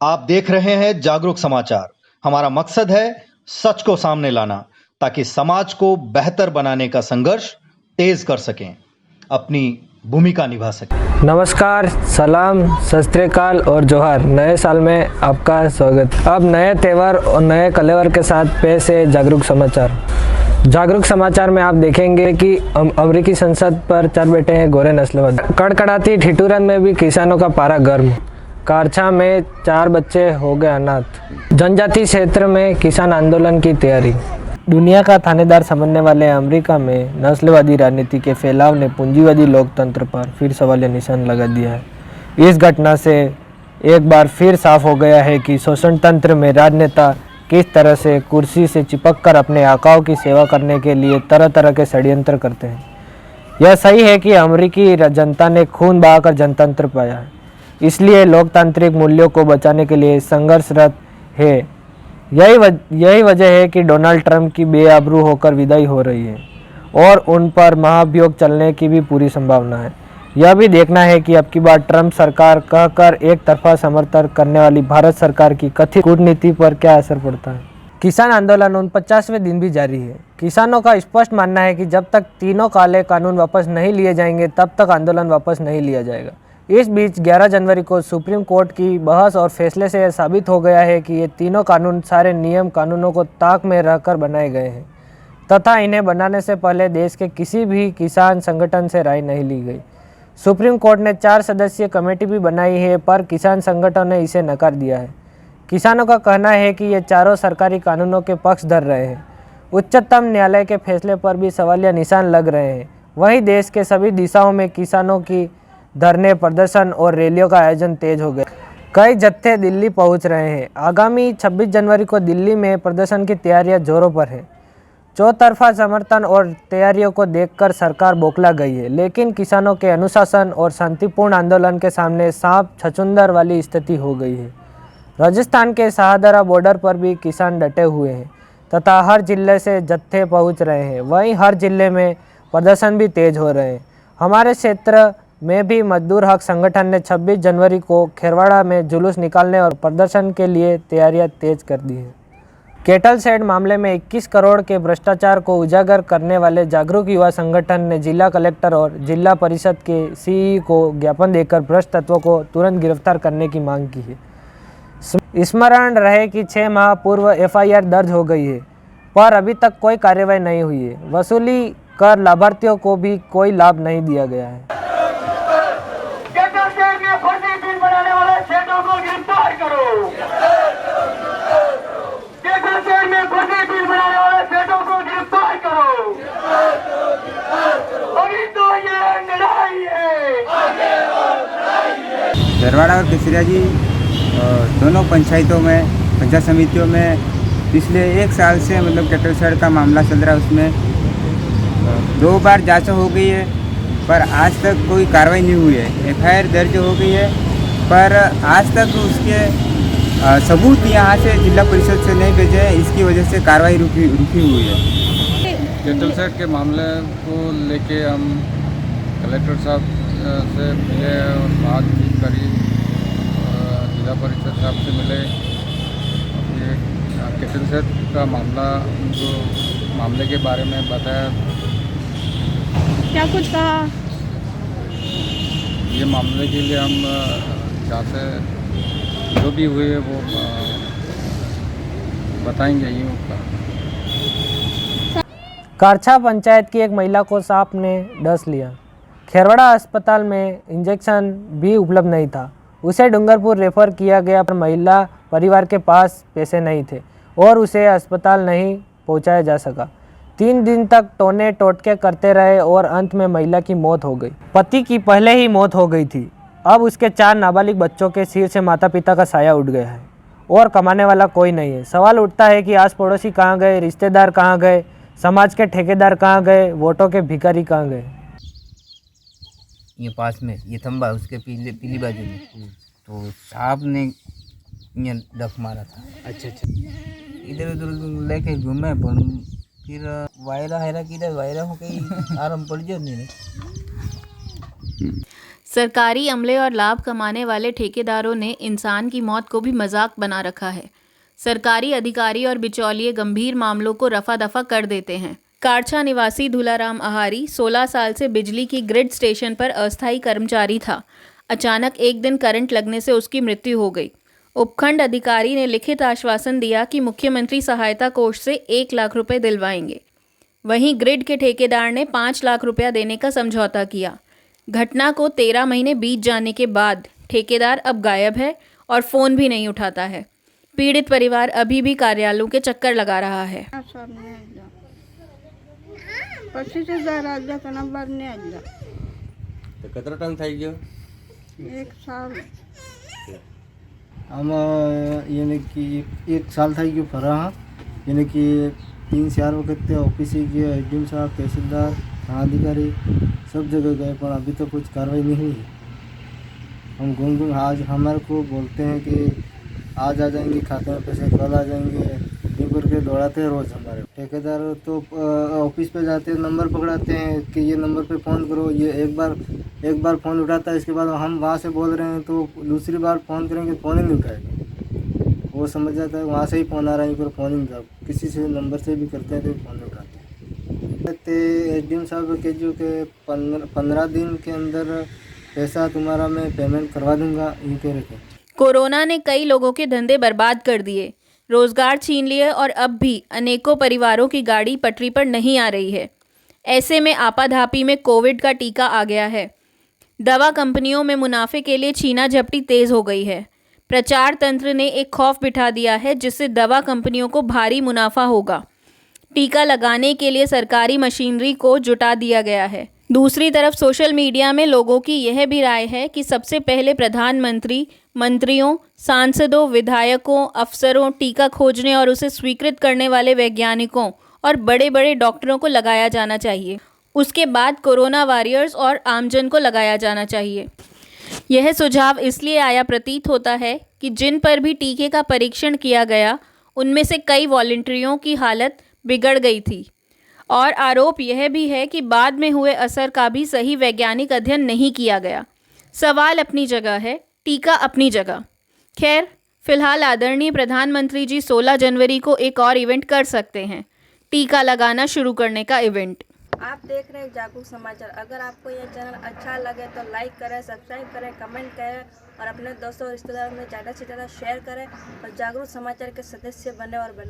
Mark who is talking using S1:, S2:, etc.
S1: आप देख रहे हैं जागरूक समाचार। हमारा मकसद है सच को सामने लाना ताकि समाज को बेहतर बनाने का संघर्ष तेज कर सकें, अपनी भूमिका निभा सकें।
S2: नमस्कार, सलाम, सत श्री अकाल और जोहार। नए साल में आपका स्वागत। अब नए त्यौहार और नए कलेवर के साथ पेश है जागरूक समाचार। जागरूक समाचार में आप देखेंगे कि अमेरिकी संसद पर चढ़ बैठे हैं गोरे नस्लवादी। कड़कड़ाती ठिठुरन में भी किसानों का पारा गर्म। कारछा में 4 बच्चे हो गए अनाथ। जनजातीय क्षेत्र में किसान आंदोलन की तैयारी। दुनिया का थानेदार समझने वाले अमेरिका में नस्लवादी राजनीति के फैलाव ने पूंजीवादी लोकतंत्र पर फिर सवालिया निशान लगा दिया है। इस घटना से एक बार फिर साफ हो गया है कि शोषण तंत्र में राजनेता किस तरह से कुर्सी से चिपककर अपने आकाओं की सेवा करने के लिए तरह तरह के षड्यंत्र करते हैं। यह सही है कि अमेरिकी जनता ने खून बहाकर जनतंत्र पाया है, इसलिए लोकतांत्रिक मूल्यों को बचाने के लिए संघर्षरत है। यही वजह है कि डोनाल्ड ट्रंप की बेआबरू होकर विदाई हो रही है और उन पर महाभियोग चलने की भी पूरी संभावना है। यह भी देखना है कि अब की बार ट्रंप सरकार कहकर एक तरफा समर्थन करने वाली भारत सरकार की कथित कूटनीति पर क्या असर पड़ता है। किसान आंदोलन 49वें दिन भी जारी है। किसानों का स्पष्ट मानना है कि जब तक तीनों काले कानून वापस नहीं लिए जाएंगे तब तक आंदोलन वापस नहीं लिया जाएगा। इस बीच 11 जनवरी को सुप्रीम कोर्ट की बहस और फैसले से यह साबित हो गया है कि ये तीनों कानून सारे नियम कानूनों को ताक में रहकर बनाए गए हैं तथा इन्हें बनाने से पहले देश के किसी भी किसान संगठन से राय नहीं ली गई। सुप्रीम कोर्ट ने 4 सदस्यीय कमेटी भी बनाई है, पर किसान संगठनों ने इसे नकार दिया है। किसानों का कहना है कि ये चारों सरकारी कानूनों के पक्ष धर रहे हैं। उच्चतम न्यायालय के फैसले पर भी सवालिया निशान लग रहे हैं। वहीं देश के सभी दिशाओं में किसानों की धरने, प्रदर्शन और रैलियों का आयोजन तेज हो गया। कई जत्थे दिल्ली पहुंच रहे हैं। आगामी 26 जनवरी को दिल्ली में प्रदर्शन की तैयारियां जोरों पर है। चौतरफा समर्थन और तैयारियों को देखकर सरकार बौखला गई है, लेकिन किसानों के अनुशासन और शांतिपूर्ण आंदोलन के सामने सांप छछूंदर वाली स्थिति हो गई है। राजस्थान के शाहदरा बॉर्डर पर भी किसान डटे हुए हैं तथा हर जिले से जत्थे पहुँच रहे हैं। वहीं हर जिले में प्रदर्शन भी तेज हो रहे हैं। हमारे क्षेत्र में भी मजदूर हक संगठन ने 26 जनवरी को खेरवाड़ा में जुलूस निकालने और प्रदर्शन के लिए तैयारियां तेज कर दी है। केटल शेड मामले में 21 करोड़ के भ्रष्टाचार को उजागर करने वाले जागरूक युवा संगठन ने जिला कलेक्टर और जिला परिषद के सीई को ज्ञापन देकर भ्रष्ट तत्वों को तुरंत गिरफ्तार करने की मांग की है। स्मरण रहे कि 6 माह पूर्व FIR दर्ज हो गई है, पर अभी तक कोई कार्रवाई नहीं हुई है। वसूली कर लाभार्थियों को भी कोई लाभ नहीं दिया गया है।
S3: खेरवाड़ा और केसरिया जी दोनों पंचायतों में, पंचायत समितियों में पिछले 1 साल से मतलब केटल शेड का मामला चल रहा है। उसमें 2 बार जांच हो गई है, पर आज तक कोई कार्रवाई नहीं हुई है। FIR दर्ज हो गई है, पर आज तक उसके सबूत यहाँ से जिला परिषद से नहीं भेजे हैं। इसकी वजह से कार्रवाई रुकी हुई है।
S4: केटल शेड के मामले को लेके हम कलेक्टर साहब से मिले और बातचीत करी, जिला परिषद साहब से मिले। ये केटल शेड का मामला, उनको मामले के बारे में बताया।
S5: क्या कुछ कहा?
S4: ये मामले के लिए हम चाहते जो भी हुए वो बताएंगे ही उसका।
S2: कारछा पंचायत की एक महिला को सांप ने डस लिया। खेरवाड़ा अस्पताल में इंजेक्शन भी उपलब्ध नहीं था। उसे डूंगरपुर रेफर किया गया, पर महिला परिवार के पास पैसे नहीं थे और उसे अस्पताल नहीं पहुंचाया जा सका। 3 दिन तक टोने टोटके करते रहे और अंत में महिला की मौत हो गई। पति की पहले ही मौत हो गई थी। अब उसके 4 नाबालिग बच्चों के सिर से माता पिता का साया उठ गया है और कमाने वाला कोई नहीं है। सवाल उठता है कि आस पड़ोसी कहाँ गए, रिश्तेदार कहाँ गए, समाज के ठेकेदार कहाँ गए, वोटों के भिखारी कहाँ गए।
S6: ये पास में ये थंबा उसके पीली बाजू में तो सांप ने ये डफ मारा था।
S7: अच्छा,
S6: इधर उधर लेके घूमे, पर फिर वायरा हैरा किधर वायरा हो गई आराम पड़ जाओ नहीं।
S7: सरकारी अमले और लाभ कमाने वाले ठेकेदारों ने इंसान की मौत को भी मजाक बना रखा है। सरकारी अधिकारी और बिचौलिए गंभीर मामलों को रफा दफा कर देते हैं। कारछा निवासी धुलाराम आहारी 16 साल से बिजली की ग्रिड स्टेशन पर अस्थायी कर्मचारी था। अचानक एक दिन करंट लगने से उसकी मृत्यु हो गई। उपखंड अधिकारी ने लिखित आश्वासन दिया कि मुख्यमंत्री सहायता कोष से 1 लाख रुपए दिलवाएंगे। वहीं ग्रिड के ठेकेदार ने 5 लाख रुपया देने का समझौता किया। घटना को 13 महीने बीत जाने के बाद ठेकेदार अब गायब है और फ़ोन भी नहीं उठाता है। पीड़ित परिवार अभी भी कार्यालयों के चक्कर लगा रहा है।
S8: 25,000 नंबर ने आजा
S9: तो कितना टाइम થઈ ગયો
S8: 1 साल
S10: આમાં એને કે 1 સાલ થઈ ગયું ફરા એને કે 3-4 વખત ઓફિસે ગયો એડીએમ સાहब तहसीलदार थानाधिकारी सब जगह गए पर अभी तो कुछ कार्रवाई नहीं हुई। हम घूम घूम आज हमारे को बोलते हैं कि आज आ जाएंगे खाते में पैसे, कल आ जाएंगे, ये करके दौड़ाते हैं रोज़। हमारे ठेकेदार तो ऑफिस पे जाते हैं, नंबर पकड़ाते हैं कि ये नंबर पे फ़ोन करो, ये एक बार फ़ोन उठाता है, इसके बाद हम वहाँ से बोल रहे हैं तो दूसरी बार फ़ोन करेंगे फ़ोन ही नहीं उठाएगा। वो समझ जाता है वहाँ से ही फ़ोन आ रहा है, पर फ़ोन ही नहीं उठा, किसी से नंबर से भी करते हैं तो फ़ोन नहीं उठाते। एसडीएम साहब के जो के 15 दिन के अंदर पैसा तुम्हारा मैं पेमेंट करवा दूंगा, ये कह रहे थे।
S7: कोरोना ने कई लोगों के धंधे बर्बाद कर दिए, रोजगार छीन लिए और अब भी अनेकों परिवारों की गाड़ी पटरी पर नहीं आ रही है। ऐसे में आपाधापी में कोविड का टीका आ गया है। दवा कंपनियों में मुनाफे के लिए छीना झपटी तेज हो गई है। प्रचार तंत्र ने एक खौफ बिठा दिया है जिससे दवा कंपनियों को भारी मुनाफा होगा। टीका लगाने के लिए सरकारी मशीनरी को जुटा दिया गया है। दूसरी तरफ सोशल मीडिया में लोगों की यह भी राय है कि सबसे पहले प्रधानमंत्री, मंत्रियों, सांसदों, विधायकों, अफसरों, टीका खोजने और उसे स्वीकृत करने वाले वैज्ञानिकों और बड़े बड़े डॉक्टरों को लगाया जाना चाहिए। उसके बाद कोरोना वॉरियर्स और आमजन को लगाया जाना चाहिए। यह सुझाव इसलिए आया प्रतीत होता है कि जिन पर भी टीके का परीक्षण किया गया उनमें से कई वॉलंटियरों की हालत बिगड़ गई थी और आरोप यह भी है कि बाद में हुए असर का भी सही वैज्ञानिक अध्ययन नहीं किया गया। सवाल अपनी जगह है, टीका अपनी जगह। खैर, फिलहाल आदरणीय प्रधानमंत्री जी 16 जनवरी को एक और इवेंट कर सकते हैं, टीका लगाना शुरू करने का इवेंट।
S8: आप देख रहे हैं जागरूक समाचार। अगर आपको यह चैनल अच्छा लगे तो लाइक करें, सब्सक्राइब करें, कमेंट करें और अपने दोस्तों और रिश्तेदारों में ज़्यादा से ज़्यादा शेयर करें और जागरूक समाचार के सदस्य बने और बनाएं।